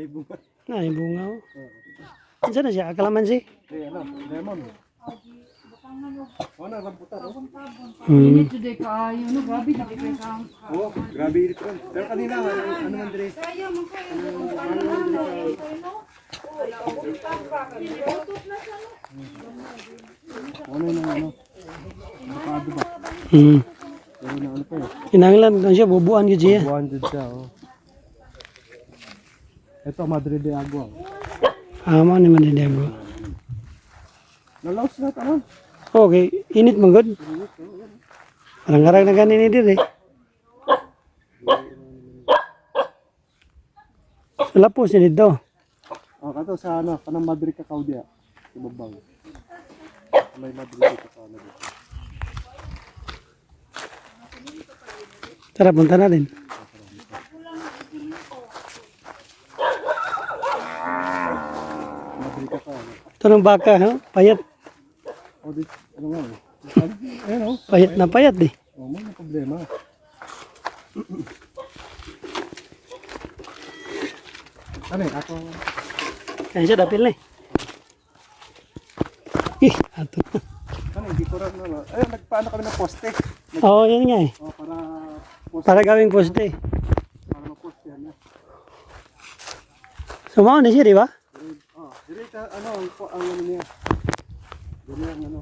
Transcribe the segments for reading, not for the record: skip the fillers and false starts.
may bunga. Ay, bunga oh. Saan na siya? Kalamansi? Lemon. Oh, rambutan. Init today kaayo no, grabe na kay ka. Oh, grabe ito. Pero kanina, ano man dire? Ano na ano? Bakado ba? Pero na ano pa eh. Kinanglan lang siya, bubuan yun siya. 200 siya, oh. Ito, Madre de Agua. Mo ni Mandidago. Nalaos na taon. Okay, init mong god. Parang karang na ganin ni dire. Lapos niya dito. Oh, kato sa ano, kanang Madre Cacao dia. Ibabang. May Madre Cacao na dito. Tara, punta natin. Madre Cacao. Ito ng baka, ha? Payat. Oh, di, ano nga eh. Ayan oh. Payat na payat eh. Oh, may problema. Ano eh, ako... Kaya siya dapil na eh. Ato na. Ano, hindi ko rin ano. Ayun, nagpaano kami ng poste. Oo, yan nga eh. Oh, para... Poste. Para gawing poste. Para ma-poste yan. Sumao na siya, di ba? Oh, dire ka, ano, ang ano niya. Dire ang ano.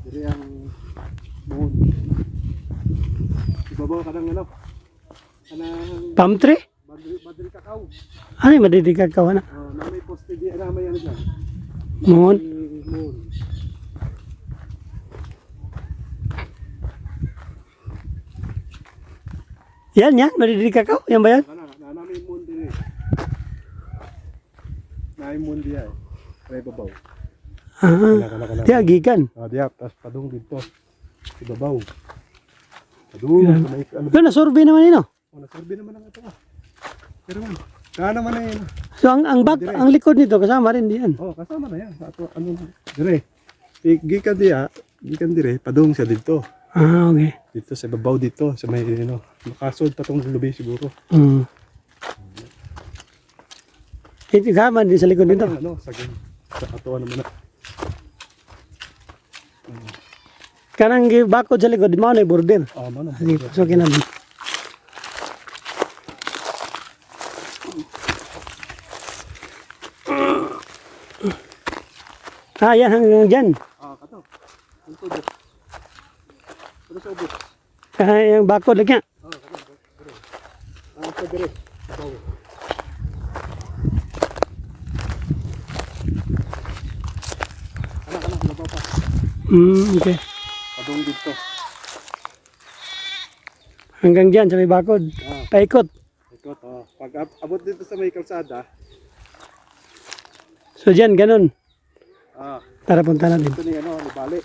Dire ang... Buhon. Ibabaw ka ng ano. Kanang... Palm tree? Madre Cacao. Ano yung madidigag ka na? Oh, na may poste di, na may ano dyan. Mohon. Moon. Yan, madidigag ka. Yan ba yan? Na may moon din eh. Na may moon diya eh. Kaya babaw. Di agikan. Ah, diya. Tapos padung dito. Ibabaw. Padung. May ano. Pero nasurvey naman yun, no? Oh, nasurvey naman ang ito ah. Pero man. Kaya naman na yun. So, ang likod nito, kasama rin diyan. Oh, kasama na yan. Ato, ano, dire. Gikan diya. Gikan dire. Padung siya dito. Okay. Dito sa babaw dito. Sa may, ano. Makasod pa tong lubi siguro. Ito kaman din sa likod nito. Ano, saging. Sa katuwa naman na. Kanang bakod sa likod, di mo na yung border. Ah, mana. Sige, pasukin natin. Yan hanggang dyan. Ah, kato. Ang tubos. Pero sa ubos. Yung bakod lagi. Ah, kato. Ah, sa dire. Babaw. Anak, labaw pa. Okay. Padung dito. Hanggang dyan sa may bakod. Paikot. Ikot, oh. Pag abot dito sa may kalsada, So dyan, ganun. Tara punta natin. dito ni ano, ni Bali.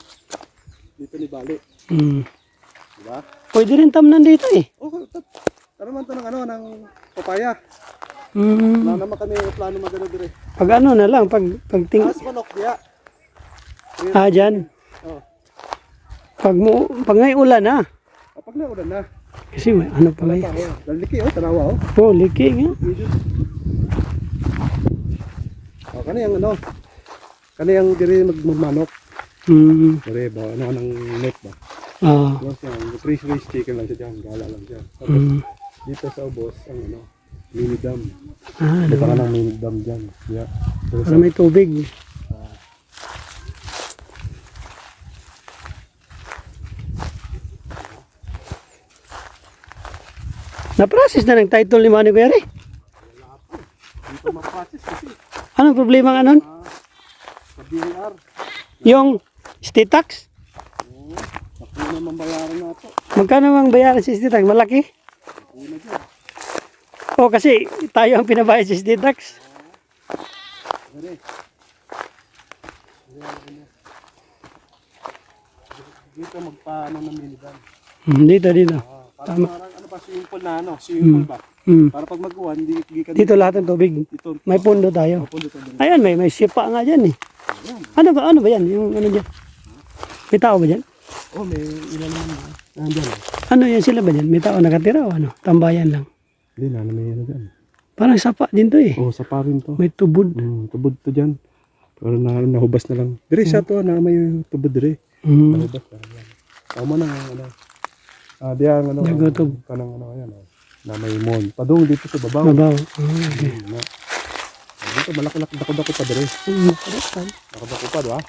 Dito ni Bali. Diba? Pwede rin tamnan dito eh. Oh, tara man to ng ano, ng papaya. Mm. Wala naman kami plano magano dire. Pag ano na lang, pag Taas manok diya. dyan. Oh. Pag ngay ulan na. Kapag na ulan na. Kasi may ano pa Wala ngay. pa, oh. Daliki, oh, tanawa, oh. Oh, liki nga. Oh, kaniyang ano. Kaniyang dire magmanok. Dire ba, ano ng net ba? Diba siya, freeze chicken lang siya dyan, gala lang siya. Tapos, dito sa ubos, ang ano, mini dam. Ito ka ng mini dam dyan. Yeah. Para may tubig. Na-process na ng title ni Manny Kuya Ray. Dito ma-process kasi. Anong problema nga nun? Sa BLR. Yung state tax? Naku naman bayaran na ito. Magkano ang bayaran sa state tax? Malaki? Una dyan. O kasi tayo ang pinabayad sa state tax. Dire. Dito magpaano ng mini dam. Dito. Parang ano pa, swimming pool na ano, swimming pool ba? Para pag mag-uwan, hindi ka Dito lahat ng tubig. dito. May pundo tayo. Pundo to din. Ayan, may sipa nga dyan eh. Ano ba yan? Yung ano dyan? May tao ba dyan? Oh, may ilan naman na. Nandyan. Ano yan sila ba dyan? May tao nakatira o ano? Tambayan lang. Hindi na, may ano dyan. Parang sapa din to eh. Oh, sa pa rin to. May tubod. Tubod to dyan. Pero nahubas na lang. Dire siya to, na may tubod dire. Mm. Nahubas na lang. Tama na ano. Diyan ano. Nagutog. Kanang ano yan. Na may mon. Padung dito sa babaw. Babaw. Okay. Dito malaki-laki dako-dako pa dire. Dako-dako pa, diba?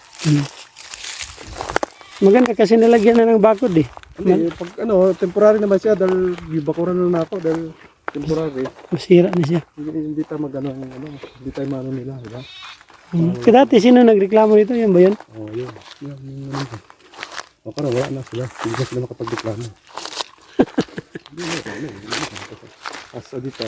Maganda kasi nilagyan na ng bakod eh. Hindi, pag ano, temporary naman siya dahil bakuran na ako dahil temporary. Masira na siya. Hindi tayo magano hindi tayo mano nila, diba? Kaya dati sino nagreklamo nito? Yan ba yun? Oh, yun. Yan. O, parang wala na sila. Hindi na sila makapag-reklamo. Asa dito.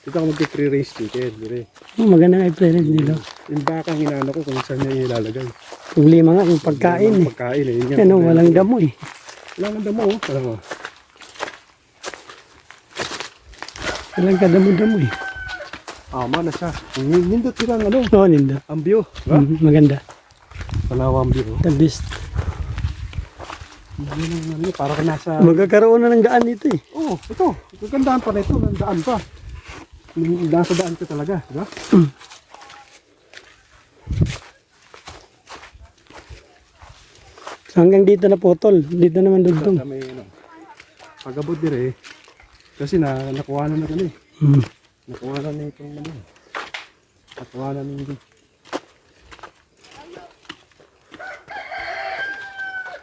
Dito ako mag-free race chicken. Dire. Maganda nga i-present nila. Yung bakang inaano ko kung saan niya ilalagay. Problema nga yung pagkain eh. Pagkain eh. Yun nga. Ano, walang damo eh. Walang damo oh. Alam mo. Walang kadamo-damo eh. Ama na siya. Nindot silang ano. Oo, nindo. Ang view. Diba? Maganda. Panawa ang view. The best. Para ka nasa... Magkakaroon na ng daan dito eh. Oh, ito. Gagandaan pa na ito. Daan pa. Nasa daan ka talaga. Diba? Hanggang dito na putol. Dito naman dugtong. May ano. Pagabot dire kasi nakuha na kami. Nakuha na itong ano. Nakuha na nito.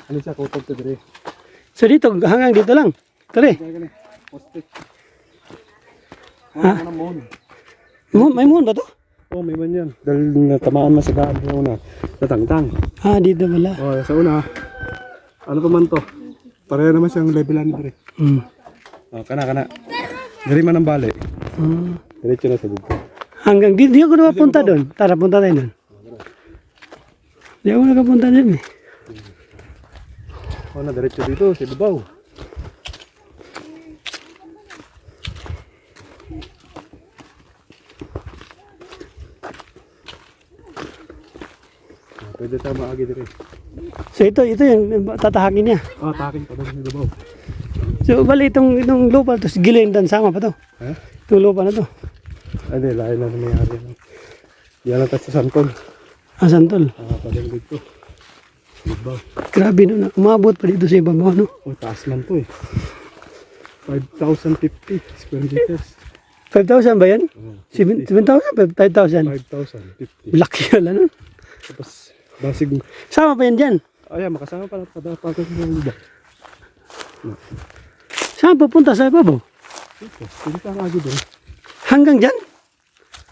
Ano siya kutog to dire? So dito, hanggang dito lang. Tari. Gani. Poste. Ha? Ano mo? May moon ba to? Oh, may man yan. Dahil natamaan mas sa daan sa una. Natangtang. Ah, dito pala. Oh, sa una. Ano pa man to? Pareho naman siyang levelan dire. Oh, kana. Dari man ang bali. Diretso na sa dito. Hanggang dito. Di ako nakapunta doon. Tara, punta tayo doon. Di ako nakapunta doon eh. Oh, na diretso dito, si Babaw. Pwede tayo maagi dire. So ito yung tatahakin niya. Ah, taking pa daw si Babaw. So bali itong lupa to, gilin dan sama pa to. Ha? Itong lupa na to. Ay, di, lahat na nangyari. Yan lang tayo sa Santol. Ah, santol. Padang dito. Babaw. Grabe no, umabot pa dito sa ibabaw no. Oh, taas man to eh. 5,050 square meters. 5,000 ba yan? 7,000? 5,000? 5,050. Laki wala no. Tapos, basig. Sama pa yan dyan. Ayan, makasama pala pagkas ng iba. Saan papunta sa ibabaw? Dito, dito ang agi doon. Hanggang dyan?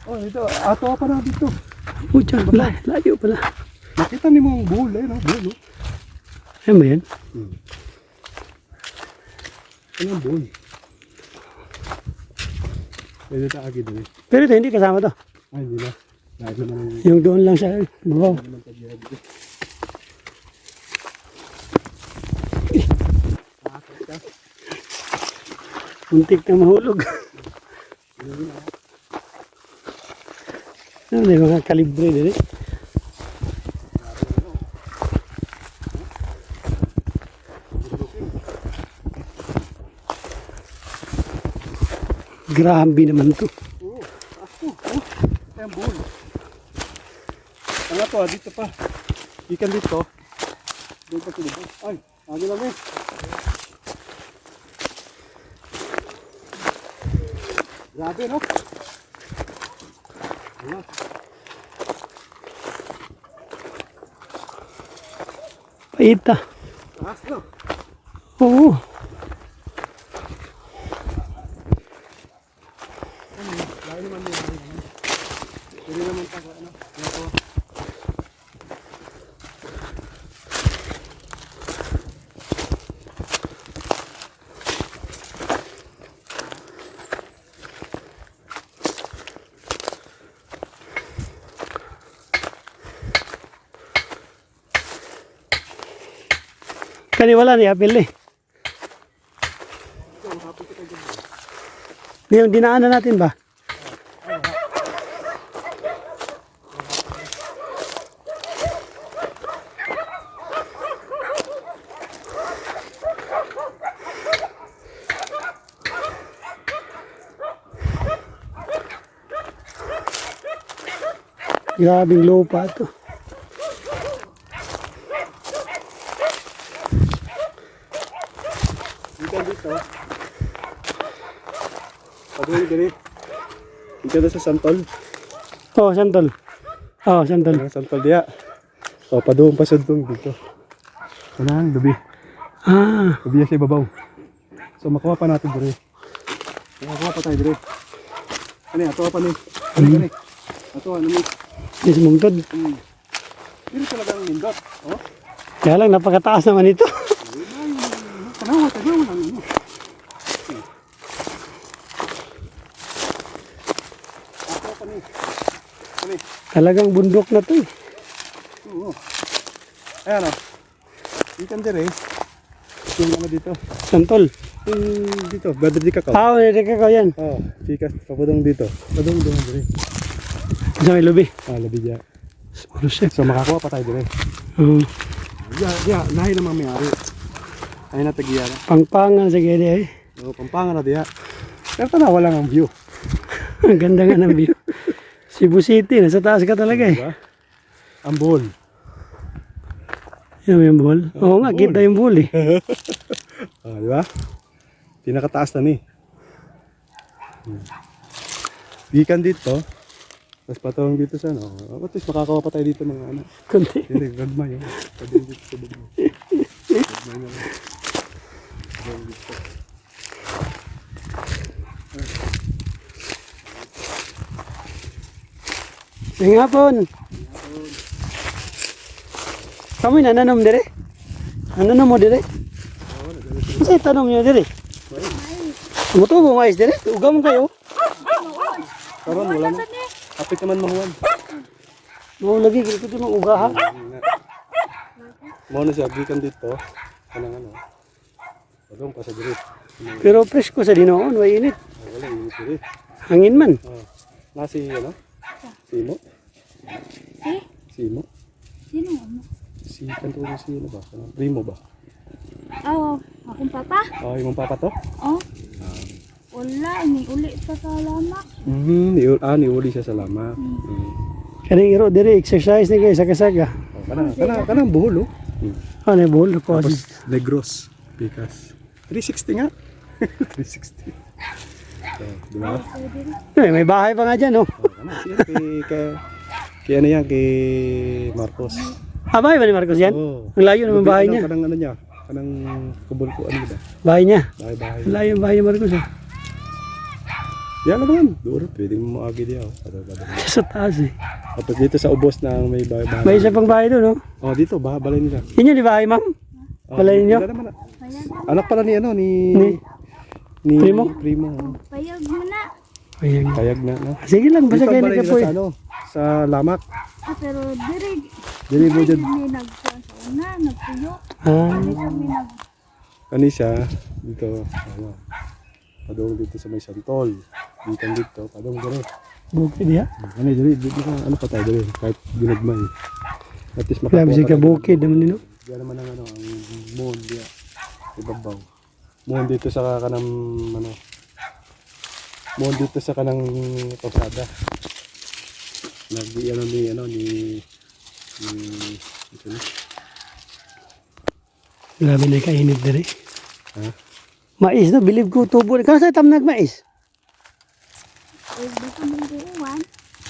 Oh, dito, ato pa na dito. Pucha, layo pala. Nakita niyo mo ang buhol eh, no? Buhol, no? Ayan ba yan? Ano ang buhol? Pwede ta agi doon eh. Pero ito hindi kasama to. Ay, hindi na. Dahil naman ang... Yung doon lang sa ibabaw. Muntik na mahulog. Ano na yung mga kalibre din eh. Grabe naman to. Ayan, buhol. Ano to, dito pa. Ikan dito. Doon pa tulog. Ay, agi lang eh. Grabe, no? Wala. Paita. Taas, no? Oo. Layo naman yun. Pwede naman pa, ano? Ito. Kani wala ni apel eh. Yung dinaanan natin ba? Grabing lupa to. Dito. Paduhin diri. Dito na sa Santol. Oh, santol. Oh, santol. Ang Santol diya. So, paduhong pasudtong dito. Kanang lubi. Ah, Lubi sa ibabaw. So, makuha pa natin diri. Makuha pa tayo diri. Ano yan? Atuwa pa ni. Ano? Atuwa, ano ni? di sumungtod. Dito talagang lindot. Oh. Kaya lang, napakataas naman ito. Tanawa lang yun. Atuwa pa ni. Ano? Talagang bundok na to eh. Oo. Ayan o. Dito diri. Yung ano dito. Santol. Dito. Badar di kakao. Ah, hindi ka yan. Oo. Sikas. Papadong dito. Padong diri. Sa may lubi. Labi diya. Ano siya? So makakuha pa tayo diri. Diya. Nahin naman may-ari. Ayun na tagiya na. Pangpangan sa gede eh. Oo. Pampangan na diya. Pero tanawa lang ang view. Ang ganda nga ng view. Cebu City, nasa taas ka talaga eh. Diba? Ang bowl. Yan yung bull. Oo nga, kita yung bull eh. Diba? Pinakataas na ni. Gikan dito. Tapos patawang dito sa ano. At least makakawa pa tayo dito mga ano. Kunti. Hindi, gagma yun. Sabihin dito sa bagma. Gagma yun. Sabihin dito. Sige nga po. Kami nananom dire. Nananom mo dire. Kasi tanom nyo dire. Tumutubo mais dire. Ugam kayo. Karon wala na. Apit naman mahuwan. Mau lagi gitu tuh ng ugaha. Mau na siya, gikan dito. Kanang ano. Pagong pa sa dirit. Pero presko sa dinoon, way init. Wala, init dirit. Hangin man. Nasi ano? Simo? Si? Simo? Sino ano? Si kanto si ano ba? Primo ba? Oh, akong papa? Imong papa to? Oh. Wala, ini uli pa sa lamak. Niuli siya sa lama. Kaning iro dire exercise ni guys saka-saka. Kanang buhol oh. Ano bol ko Tapos Negros, Picas. 360 nga. 360. So, di ba? May bahay pa nga dyan oh. Siya kay ano yan, kay Marcos. Ah, bahay ba ni Marcos yan? Oo. Ang layo naman bahay niya. Kanang ano niya, kanang kubol ko ano ba? Bahay niya. Bahay. Ang layo yung bahay ni Marcos ah. Yan na naman. Doon, pwedeng maagi diya. Sa taas eh. Tapos dito sa ubos na may bahay. May isa pang bahay doon oh. Dito, balay nila. Yun yung di bahay ma'am? Balay ninyo? Wala naman. Anak pala ni ano, ni Primo? Primo. Payag mo na. Ayan. Payag na, no? Sige lang, basta Dito kayo balay ka nila po sa eh. ano, sa Lamak. Pero dirig. Dili mo dyan. May nagkuhan sa una, nagpuyo. Ah, Hindi kami nag... Kanisa, dito, ano, padong dito sa may Santol. Dito, padong dito. bukid ya. Ano, dito ano pa tayo dito, kahit ginagmay. At least Grabe si ka bukid naman nino. Diyan naman ang ano, ang moon diya. Ibabaw. Moon dito sa kanang ano. Moon dito sa kanang kalsada. Nagdi ano ni ito na. Grabe na kainit dire. Ha? Mais na, believe ko tubo. Kasi tam nagmais. Basta mo buuan.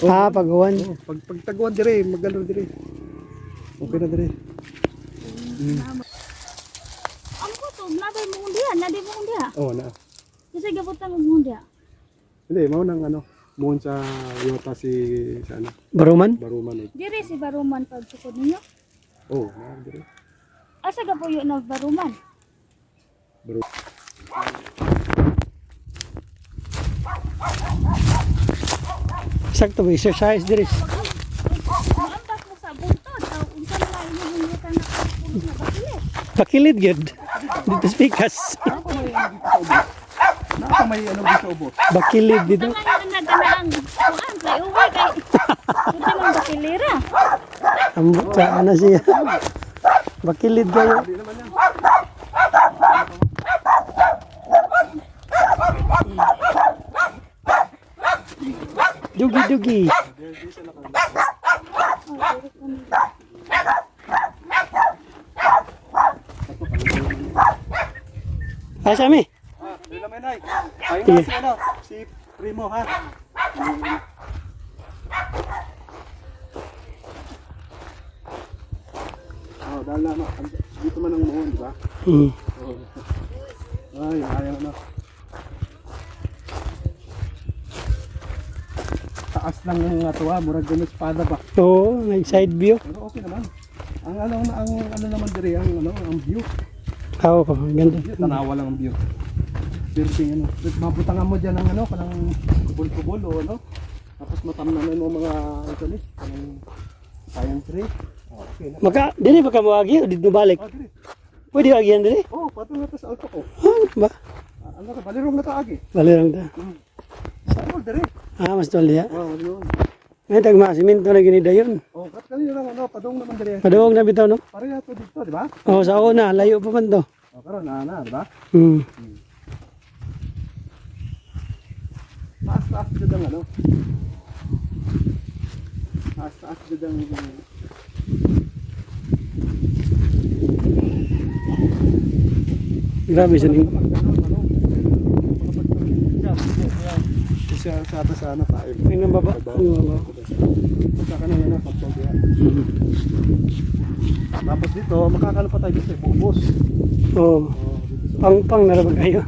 Ah, pagawan. Pag taguan dire, magano dire. Okay na dire. Ang kutub, nabay mo diha, nadi mo diha. Na. Kasi gabutan mo diha. Hindi, mao nang ano, moon sa Yota sa ano, Baruman? Baruman eh. Diri si Baruman pagsukod ninyo. Na dire. Asa ka po yun na Baruman? Baru. Sakto ba exercise dire. Maampas mo sa buntod. Unsa na inuhulutan na puno na bakilit. Pakilid gyud. Dito sa Picas. Nako may ano dito ubos. Bakilid dito. Tangan na naganaang kuan kay uwi kay. Kunti mong bakilira. Ambot sa ano siya. Bakilid kayo. Dugi. Ay, Sami. Dila may nay. Ayun Sige. nga si ano, si Primo ha. Oh, dahil na, dito man ang muon, di ba? Hmm. Ay, ayaw na. Taas lang ng tuwa, murag ganun espada ba? Oo, nag-side view. Pero okay naman. Ang ano naman diri, ang view. Oo, ganda. Tanawa lang ang view. Pero ano, mabutangan mo diyan ng kanang kubol-kubol o ano. Tapos matamnan mo mga ito ni, ang science tree. Oh, okay na. Dili ba ka mawagi o dito balik? Oh, diri. Pwede agihan dili? Oh, patungo ta sa alto ko. Ba? Ano ka, balirong na ta agi. Balirang ta. Sa all diri. Mas tol ya. Oh, ano. May tagma siminto na ginida yun. Oh, kat kanina lang padong naman diri. Padawag na bitaw no? Pareha to dito, di ba? Oo, sa ako na, layo pa man to. Oh, karon na, di ba? Hmm. Taas-taas jud ang ano. Taas-taas jud ang Grabe siya ning. Isa sa ata sa ano tayo. Tingnan baba. Tingnan baba. Sa kanang ano pagtog diha. Tapos dito makakano pa tayo sa bubos. Oo. Pang narabag kayo.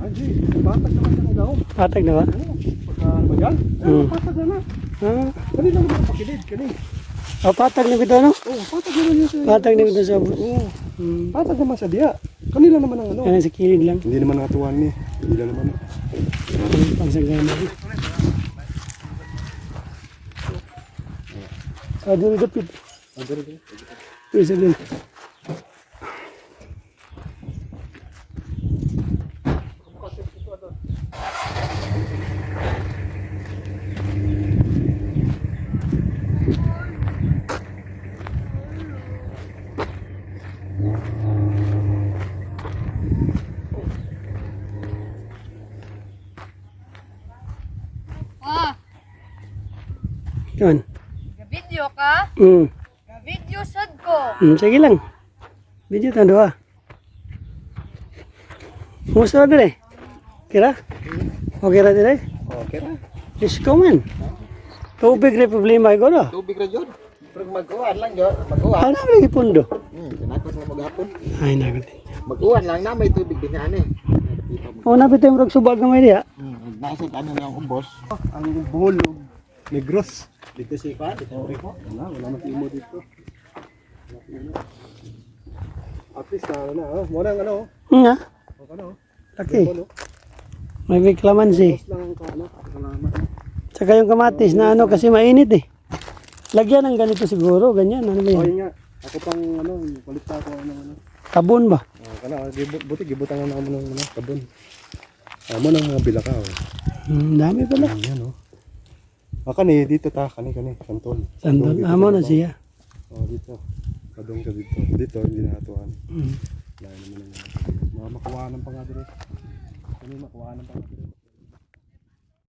Anji, patag naman sa daw. Patag na ba? Pagka ano ba yan? Patag na na. Kani lang naman pakilid kani. Patag na bitaw no? Oh, patag naman yun sa. Patag na bitaw sa bus. Oh. Patag naman sa diha. Kanila naman ang ano. Kaya sa kilid lang. Hindi naman natuwan ni. Hindi lang naman. Pangsagana. Doon dapit. Isa din. Ah, Yun. video ka? Video sad ko. Sige lang. Video tayo doa. Kumusta na dire? Kira? Okay ra dire? Okay ra. Let's go man. Tubig rin problema ko na. Tubig ra jud. Pero mag-uwan lang jud, mag-uwan. Ano lagi pundo? Kinakot na maghapon. Ay nagot. Mag-uwan lang na may tubig din ani. O napit yung rag subag gamay diya. Nasad ano na ang boss. Ang buhol Negros. Dito si pa, dito ko. Wala matimo dito. At least na oh. Muna ang ano. Nga. Ano. Laki. May calamansi. Tapos lang ang salamat. Tsaka yung kamatis na ano kasi mainit eh. Lagyan ng ganito siguro, ganyan. Ano ba Oh, yan? yun nga. Ako pang ano, palit pa ako ano. Tabon ba? Oh, kana buti gibutangan na mo ng kabon. Amo nang mga bilaka oh. Dami pala. Yan oh. Kani dito ta, kani santol. Sandal. Amo na siya. Oh, dito. Kadong ka dito. Dito hindi na atuan. Wala naman ang makuha ng pangadre. Kani makuha ng pangadre.